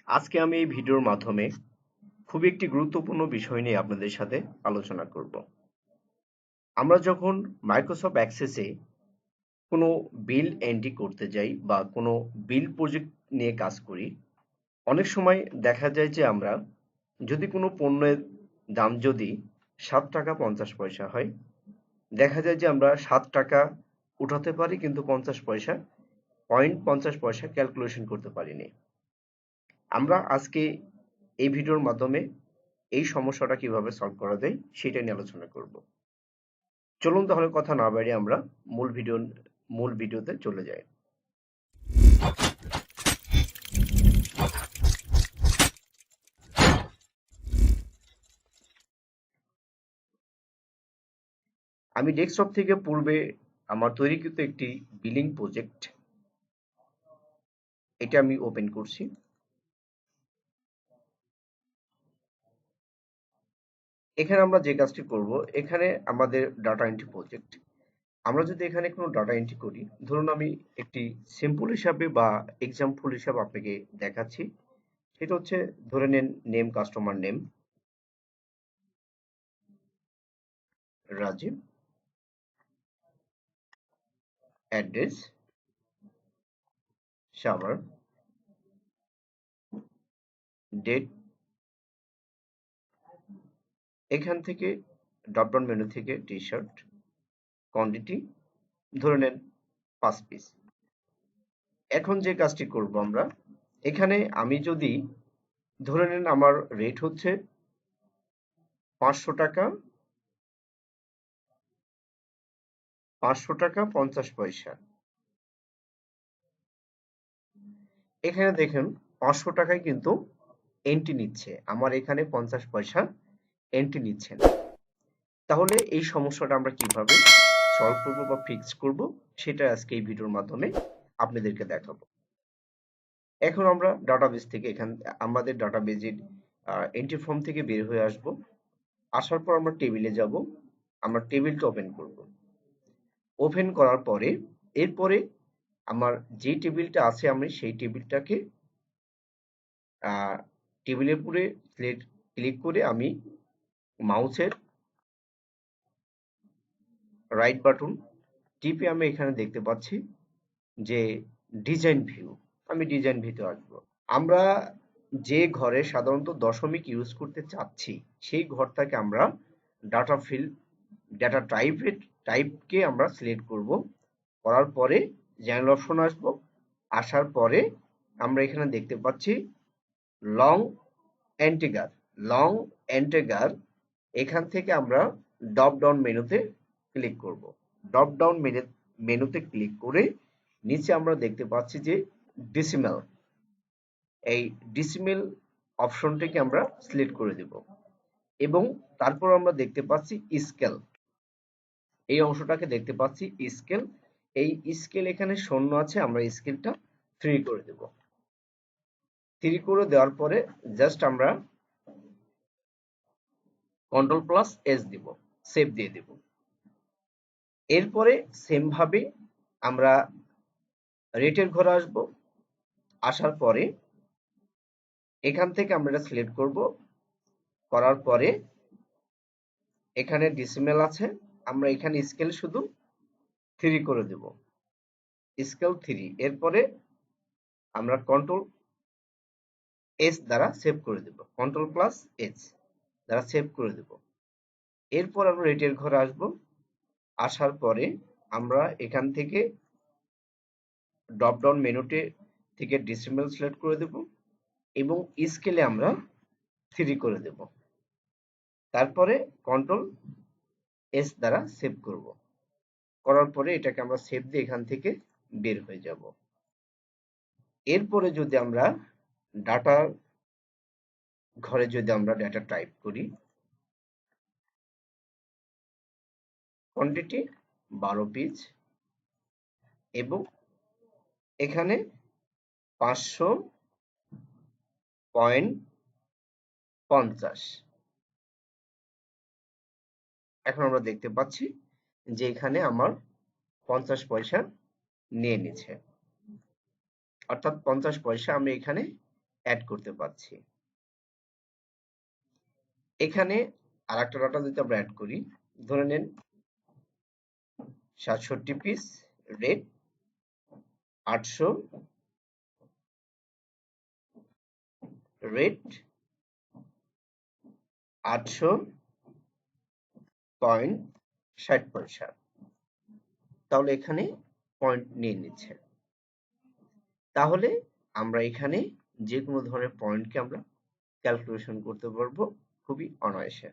আজকে আমি এই ভিডিওর মাধ্যমে খুবই একটি গুরুত্বপূর্ণ বিষয় নিয়ে আপনাদের সাথে আলোচনা করব। আমরা যখন মাইক্রোসফট অ্যাক্সেসে কোনো বিল এন্ট্রি করতে যাই বা কোনো বিল প্রজেক্ট নিয়ে কাজ করি, অনেক সময় দেখা যায় যে আমরা যদি কোনো পণ্যের দাম যদি ৭ টাকা ৫০ পয়সা হয়, দেখা যায় যে আমরা ৭ টাকা উঠাতে পারি কিন্তু ৫০ পয়সা ৫০ পয়সা ক্যালকুলেশন করতে পারিনি। আমরা আজকে এই ভিডিওর মাধ্যমে এই সমস্যাটা কিভাবে সলভ করা যায় সেটা নিয়ে আলোচনা করব। চলুন তাহলে কথা না বাড়িয়ে আমরা মূল ভিডিওতে চলে যাই। আমি ডেস্কটপ থেকে পূর্বে আমার তৈরিকৃত একটি বিলিং প্রজেক্ট এটা আমি ওপেন করছি। এখানে আমরা যে কাজটি করব, এখানে আমাদের ডাটা এন্ট্রি প্রজেক্ট। আমরা যদি এখানে কোনো ডাটা এন্ট্রি করি, ধরুন আমি একটি সিম্পল হিসাবে বা এক্সাম্পল হিসাবে আপনাকে দেখাচ্ছি। সেটা হচ্ছে ধরে নেন name, customer name Rajiv, address Savar, date. এখান থেকে ড্রপ ডাউন মেনু থেকে টি শার্ট, কোয়ান্টিটি ধরে নেন 5 পিস। এখন যে কাজটি করব আমরা, এখানে আমি যদি ধরে নেন আমার রেট হচ্ছে 500 টাকা, 500 টাকা 50 পয়সা। এখানে দেখেন 500 টাকায় কিন্তু এন্ট্রি নিচ্ছে, আমার এখানে 50 পয়সা এন্ট্রি নিচ্ছে না। তাহলে এই সমস্যাটা আমরা কিভাবে সলভ করব বা ফিক্স করব সেটা আজকে এই ভিডিওর মাধ্যমে আপনাদেরকে দেখাবো। এখন আমরা ডাটাবেস থেকে আমাদের ডাটাবেজের এন্ট্রি ফর্ম থেকে বের হয়ে আসব। আসার পর আমরা টেবিলে যাব, আমরা টেবিলটা ওপেন করব। ওপেন করার পরে এরপরে আমার যে টেবিলটা আছে আমি সেই টেবিলটাকে টেবিলের উপরে ক্লিক করে আমি মাউসের রাইট বাটন টিপে আমি এখানে দেখতে পাচ্ছি যে ডিজাইন ভিউ, আমি ডিজাইন ভিউতে আসবো। আমরা যে ঘরে সাধারণত দশমিক ইউজ করতে চাচ্ছি সেই ঘরটাকে আমরা ডাটা ফিল্ড ডাটা টাইপকে আমরা সিলেক্ট করব। করার পরে জেনারেল অপশন আসবো। আসার পরে আমরা এখানে দেখতে পাচ্ছি লং এন্টিগার। লং এন্টিগার এখান থেকে আমরা ড্রপ ডাউন মেনুতে ক্লিক করব। ড্রপ ডাউন মেনুতে ক্লিক করে নিচে আমরা দেখতে পাচ্ছি যে ডিসিমেল, এই ডিসিমেল অপশনটিকে আমরা সিলেক্ট করে দেব এবং তারপর আমরা দেখতে পাচ্ছি স্কেল, এই অংশটাকে দেখতে পাচ্ছি স্কেল। এই স্কেল এখানে শূন্য আছে, আমরা স্কেলটা 3 করে দেব। 3 করে দেওয়ার পরে জাস্ট আমরা Ctrl+S দিব, সেভ দিয়ে দেব। এরপরে সেম ভাবে আমরা রেটের ঘরে আসব। আসার পরে এখান থেকে আমরা এটা সিলেক্ট করব। করার পরে এখানে ডিসিমেল আছে, আমরা এখানে স্কেল শুধু 3 করে দেব, স্কেল 3। এরপরে আমরা Ctrl+S দ্বারা সেভ করে দেব, Ctrl+S দ্বারা সেভ করে দেব। এরপর আমরা রেটের ঘরে আসব। আসার পরে আমরা এখান থেকে ড্রপ ডাউন মেনুতে থেকে ডিসিমেল সিলেক্ট করে দেব এবং স্কেলে আমরা 3 করে দেব। তারপরে Ctrl+S দ্বারা সেভ করব। করার পরে এটাকে আমরা সেভ দিয়ে এখান থেকে বের হয়ে যাব। এরপরে যদি আমরা ডাটা ঘরে যদি আমরা ডাটা টাইপ করি, কোয়ান্টিটি 12 পিস এবং এখানে 500.50। এখন আমরা দেখতে পাচ্ছি যে এখানে আমার 50 পয়সা নিয়ে নিচ্ছে, অর্থাৎ 50 পয়সা আমি এখানে অ্যাড করতে পারছি। এখানে আরেকটা ডাটা যদি আমরা অ্যাড করি, ধরে নেন 67 পিস রেট 800 রেট 800.60 পয়সা। তাহলে এখানে পয়েন্ট নিয়ে নিচ্ছে। তাহলে আমরা এখানে যে কোনো ধরনের পয়েন্টকে আমরা ক্যালকুলেশন করতে পারবো খুবই অনায়াসে।